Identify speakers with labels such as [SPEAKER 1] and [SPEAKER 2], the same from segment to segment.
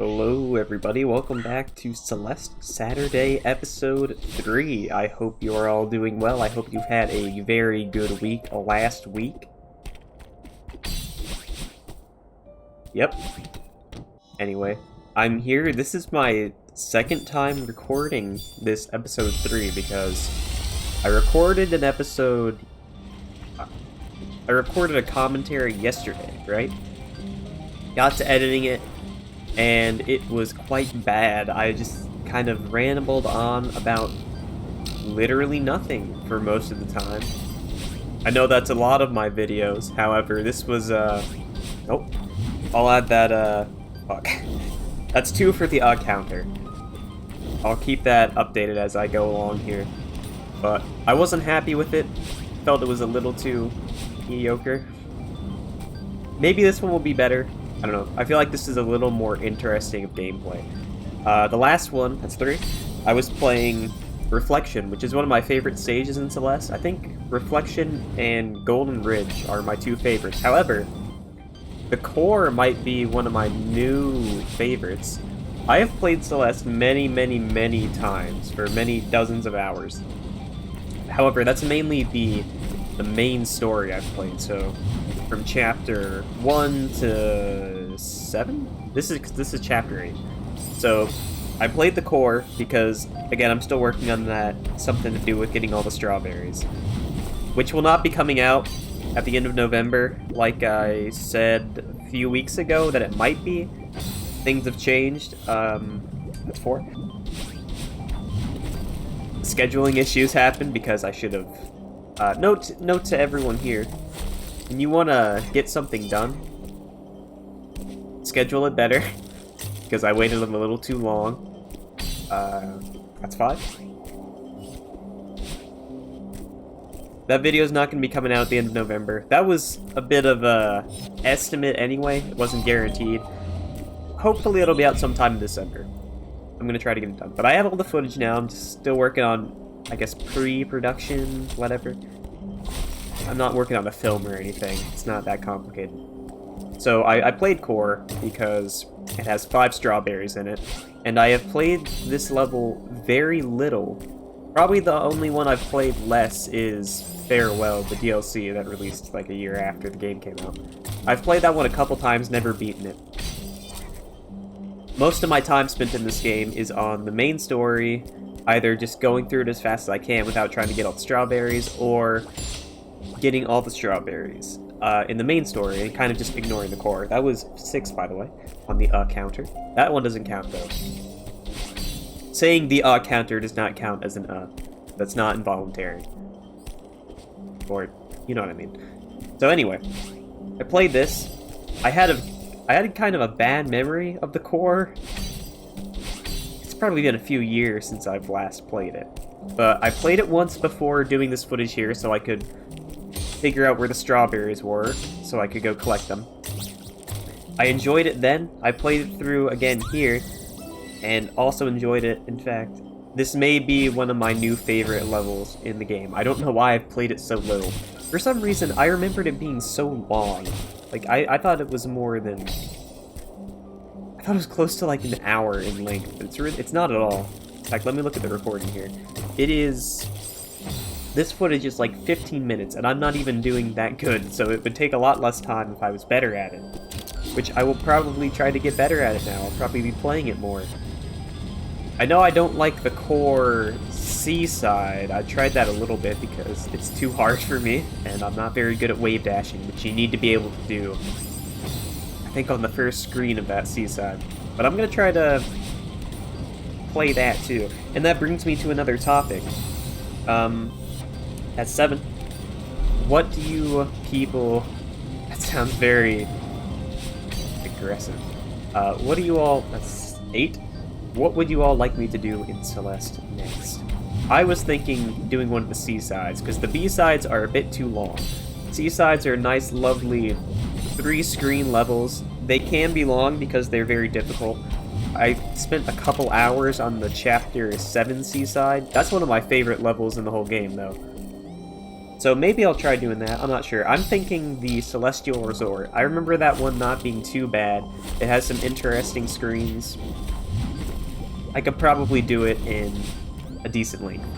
[SPEAKER 1] Hello everybody, welcome back to Celeste Saturday episode 3. I hope you are all doing well. I hope you've had a very good week last week. Yep. Anyway, I'm here. This is my second time recording this episode 3 because I recorded an episode... I recorded a commentary yesterday, right? Got to editing it, and it was quite bad. I just kind of rambled on about literally nothing for most of the time. I know that's a lot of my videos, however, this was, oh, I'll add that, fuck. That's 2 for the counter. I'll keep that updated as I go along here. But I wasn't happy with it. Felt it was a little too mediocre. Maybe this one will be better. I don't know. I feel like this is a little more interesting of gameplay. The last one, that's 3, I was playing Reflection, which is one of my favorite stages in Celeste. I think Reflection and Golden Ridge are my 2 favorites. However, the core might be one of my new favorites. I have played Celeste many times for many dozens of hours. However, that's mainly the main story I've played, so from chapter 1 to 7? This is chapter 8. So I played the core because, again, I'm still working on that, something to do with getting all the strawberries, which will not be coming out at the end of November, like I said a few weeks ago that it might be. Things have changed. That's 4. Scheduling issues happened because I should have... note to everyone here. When you want to get something done, schedule it better, because I waited a little too long. That's 5. That video is not going to be coming out at the end of November. That was a bit of a estimate anyway. It wasn't guaranteed. Hopefully it'll be out sometime in December. I'm going to try to get it done. But I have all the footage now. I'm still working on, I guess, pre-production, whatever. I'm not working on a film or anything. It's not that complicated. So I played core because it has 5 strawberries in it. And I have played this level very little. Probably the only one I've played less is Farewell, the DLC that released like a year after the game came out. I've played that one a couple times, never beaten it. Most of my time spent in this game is on the main story, either just going through it as fast as I can without trying to get all the strawberries, or getting all the strawberries in the main story and kind of just ignoring the core. That was 6, by the way, on the counter. That one doesn't count, though. Saying the counter does not count as an That's not involuntary. Or, you know what I mean. So anyway, I played this. I had kind of a bad memory of the core. It's probably been a few years since I've last played it. But I played it once before doing this footage here so I could figure out where the strawberries were, so I could go collect them. I enjoyed it then. I played it through again here, and also enjoyed it. In fact, this may be one of my new favorite levels in the game. I don't know why I've played it so little. For some reason, I remembered it being so long. Like, I thought it was more than... I thought it was close to like an hour in length, but it's not at all. In fact, let me look at the recording here. It is... This footage is like 15 minutes, and I'm not even doing that good, so it would take a lot less time if I was better at it. Which I will probably try to get better at it now. I'll probably be playing it more. I know I don't like the core seaside. I tried that a little bit because it's too hard for me, and I'm not very good at wave dashing, which you need to be able to do, I think, on the first screen of that seaside. But I'm going to try to play that too. And that brings me to another topic. At 7, what do you people... That sounds very aggressive. What do you all... That's 8? What would you all like me to do in Celeste next? I was thinking doing one of the C-sides, because the B-sides are a bit too long. C-sides are nice, lovely 3-screen levels. They can be long because they're very difficult. I spent a couple hours on the Chapter 7 C-side. That's one of my favorite levels in the whole game, though. So maybe I'll try doing that, I'm not sure. I'm thinking the Celestial Resort. I remember that one not being too bad. It has some interesting screens. I could probably do it in a decent length,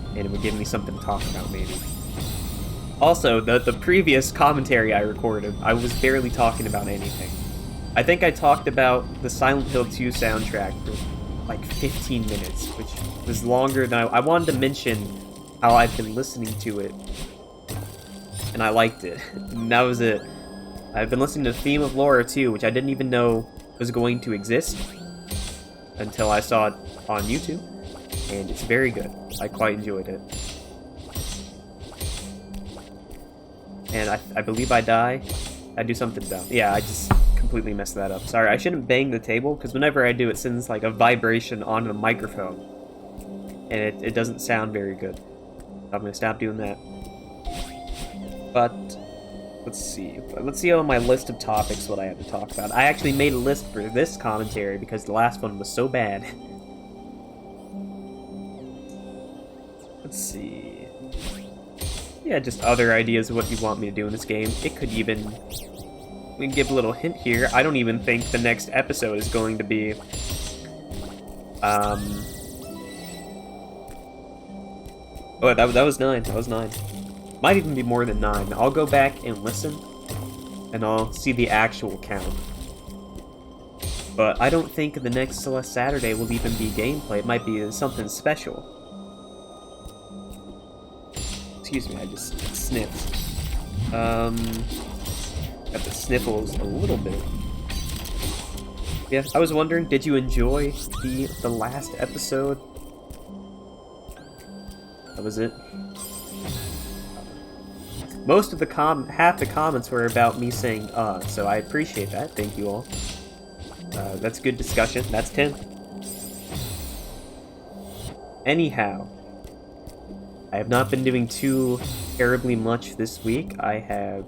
[SPEAKER 1] and it would give me something to talk about, maybe. Also, the previous commentary I recorded, I was barely talking about anything. I think I talked about the Silent Hill 2 soundtrack for like 15 minutes, which was longer than I wanted to mention how I've been listening to it, and I liked it. And that was it. I've been listening to Theme of Laura too, which I didn't even know was going to exist until I saw it on YouTube, and it's very good. I quite enjoyed it. And I believe I die. I do something dumb. Yeah, I just completely messed that up. Sorry, I shouldn't bang the table, because whenever I do, it sends like a vibration onto the microphone, and it doesn't sound very good. I'm gonna stop doing that. But let's see on my list of topics what I have to talk about. I actually made a list for this commentary because the last one was so bad. Let's see. Yeah, just other ideas of what you want me to do in this game. It could even... We can give a little hint here. I don't even think the next episode is going to be... Oh, that was 9. That was 9. Might even be more than 9. I'll go back and listen, and I'll see the actual count. But I don't think the next Celeste Saturday will even be gameplay. It might be something special. Excuse me, I just sniffed. Got the sniffles a little bit. Yeah, I was wondering, did you enjoy the last episode? That was it. Most of the half the comments were about me saying so I appreciate that. Thank you all. That's good discussion. That's 10. Anyhow, I have not been doing too terribly much this week. I have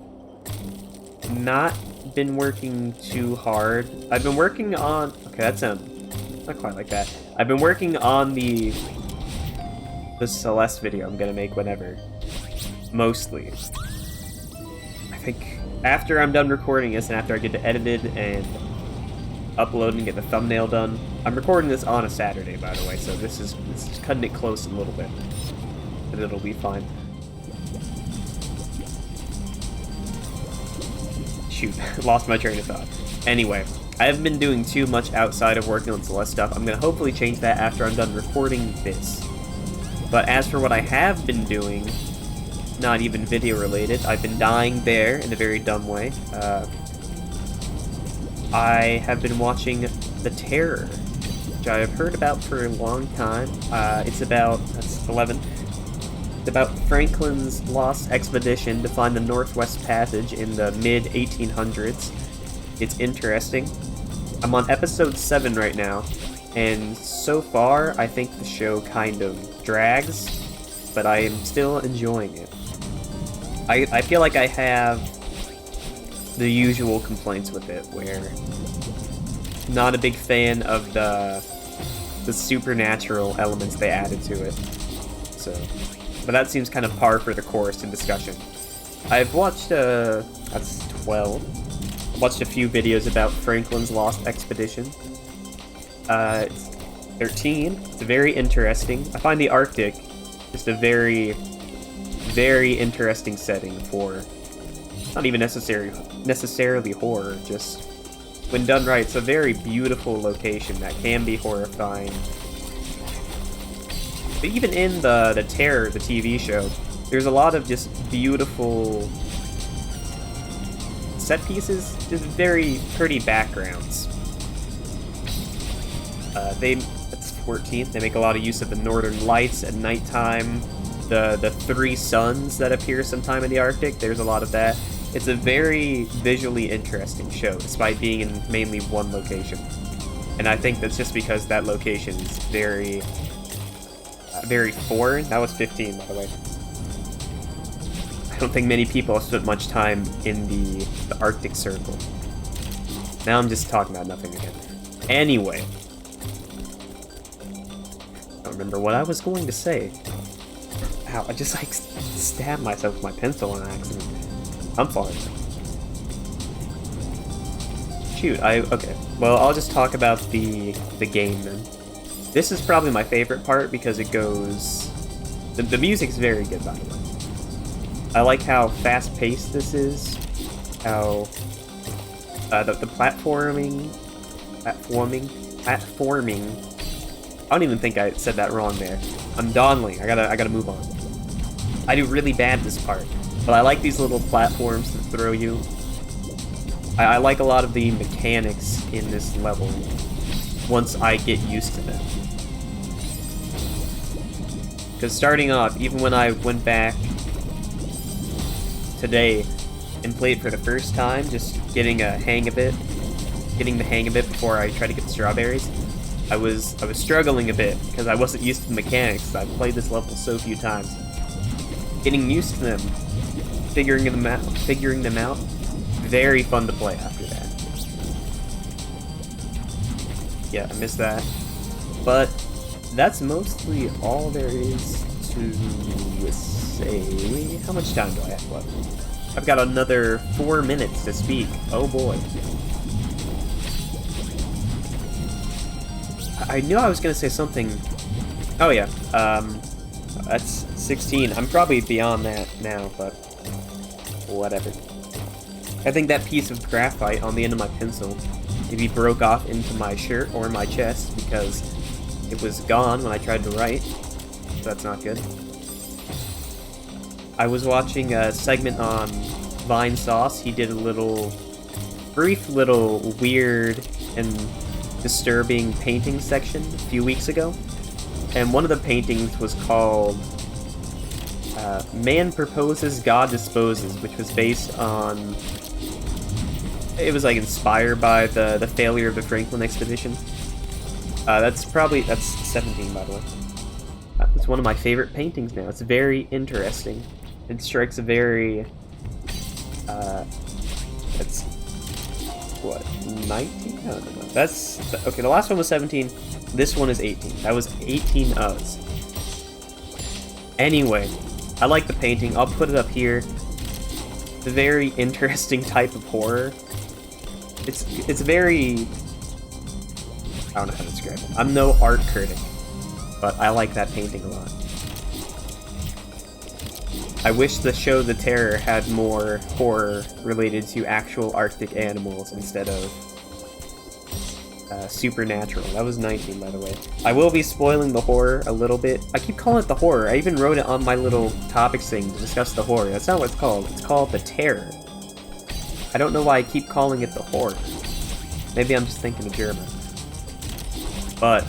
[SPEAKER 1] not been working too hard. I've been working on... Okay, that sounds not quite like that. I've been working on the Celeste video I'm gonna make whenever. Mostly. I think after I'm done recording this and after I get to edit it and upload and get the thumbnail done. I'm recording this on a Saturday, by the way, so this is cutting it close a little bit. But it'll be fine. Shoot, lost my train of thought. Anyway, I haven't been doing too much outside of working on Celeste stuff. I'm gonna hopefully change that after I'm done recording this. But as for what I have been doing, not even video related, I've been dying there in a very dumb way. I have been watching The Terror, which I have heard about for a long time. It's about, that's 11, it's about Franklin's lost expedition to find the Northwest Passage in the mid-1800s. It's interesting. I'm on episode 7 right now, and so far, I think the show kind of drags, but I am still enjoying it. I feel like I have the usual complaints with it, where not a big fan of the supernatural elements they added to it. So, but that seems kind of par for the course in discussion. I've watched that's 12. I watched a few videos about Franklin's lost expedition. It's 13. It's very interesting. I find the Arctic just a very, very interesting setting for not even necessarily horror, just when done right, it's a very beautiful location that can be horrifying. But even in the Terror, the TV show, there's a lot of just beautiful set pieces, just very pretty backgrounds. That's 14th. They make a lot of use of the northern lights at nighttime. The three suns that appear sometime in the Arctic, there's a lot of that. It's a very visually interesting show, despite being in mainly one location. And I think that's just because that location is very, very foreign. That was 15, by the way. I don't think many people have spent much time in the Arctic Circle. Now I'm just talking about nothing again. Anyway. I don't remember what I was going to say. Ow, I just like stabbed myself with my pencil on accident. I'm fine. Shoot, okay. Well, I'll just talk about the game then. This is probably my favorite part because it goes... The music's very good, by the way. I like how fast-paced this is. How... the platforming... I don't even think I said that wrong there. I'm dawdling. I gotta move on. I do really bad this part, but I like these little platforms that throw you. I like a lot of the mechanics in this level once I get used to them. Because starting off, even when I went back today and played for the first time, just getting the hang of it before I try to get the strawberries, I was struggling a bit because I wasn't used to the mechanics. I've played this level so few times. Getting used to them, figuring them out, very fun to play after that. Yeah, I missed that. But that's mostly all there is to say. How much time do I have left? I've got another 4 minutes to speak. Oh boy. I knew I was gonna say something. Oh yeah, that's 16. I'm probably beyond that now, but whatever. I think that piece of graphite on the end of my pencil maybe broke off into my shirt or my chest because it was gone when I tried to write. So that's not good. I was watching a segment on Vine Sauce. He did a brief little weird and disturbing painting section a few weeks ago. And one of the paintings was called Man Proposes, God Disposes, which was based on... It was like inspired by the failure of the Franklin expedition. That's 17, by the way. It's one of my favorite paintings now. It's very interesting. It strikes a very... That's... What? 19? No. That's... Okay, the last one was 17. This one is 18. That was 18 Us. Anyway, I like the painting. I'll put it up here. It's a very interesting type of horror. It's very... I don't know how to describe it. I'm no art critic, but I like that painting a lot. I wish the show The Terror had more horror related to actual Arctic animals instead of supernatural. That was 19, by the way. I will be spoiling the horror a little bit. I keep calling it the horror. I even wrote it on my little topics thing to discuss the horror. That's not what it's called. It's called The Terror. I don't know why I keep calling it the horror. Maybe I'm just thinking of German. But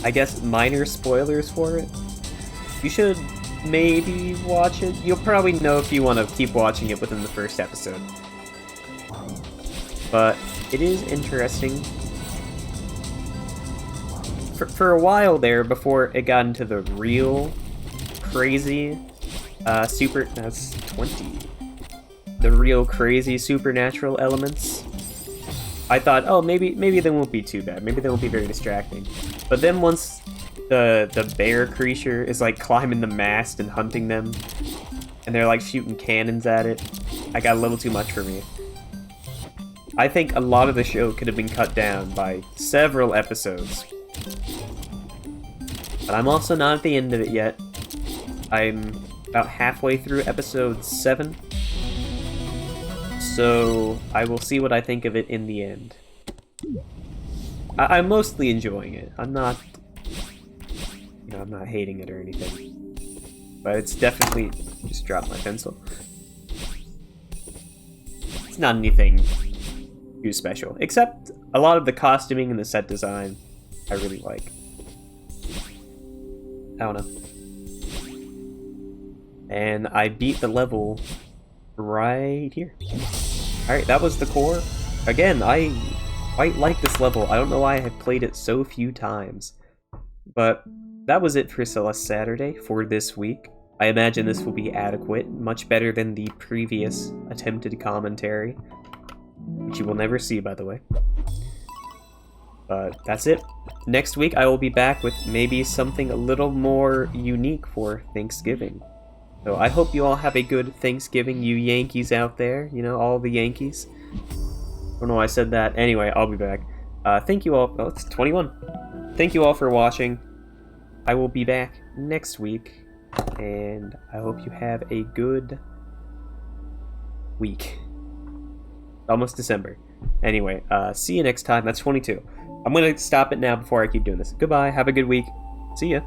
[SPEAKER 1] I guess minor spoilers for it. You should maybe watch it. You'll probably know if you want to keep watching it within the first episode. But it is interesting. For a while there, before it got into the real crazy that's 20. The real crazy supernatural elements. I thought, oh, maybe they won't be too bad. Maybe they won't be very distracting. But then once the bear creature is like climbing the mast and hunting them, and they're like shooting cannons at it, I got a little too much for me. I think a lot of the show could have been cut down by several episodes. But I'm also not at the end of it yet. I'm about halfway through episode 7. So I will see what I think of it in the end. I'm mostly enjoying it. I'm not hating it or anything. But it's definitely... Just dropped my pencil. It's not anything too special. Except a lot of the costuming and the set design I really like. I don't know. And I beat the level right here. Alright, that was the core. Again, I quite like this level. I don't know why I have played it so few times. But that was it for Celeste Saturday for this week. I imagine this will be adequate, much better than the previous attempted commentary, which you will never see, by the way. But that's it. Next week I will be back with maybe something a little more unique for Thanksgiving. So I hope you all have a good Thanksgiving, you Yankees out there. You know, all the Yankees. I don't know why I said that. Anyway, I'll be back. Thank you all. Oh, it's 21. Thank you all for watching. I will be back next week. And I hope you have a good week. Almost December. Anyway, see you next time. That's 22. I'm going to stop it now before I keep doing this. Goodbye. Have a good week. See ya.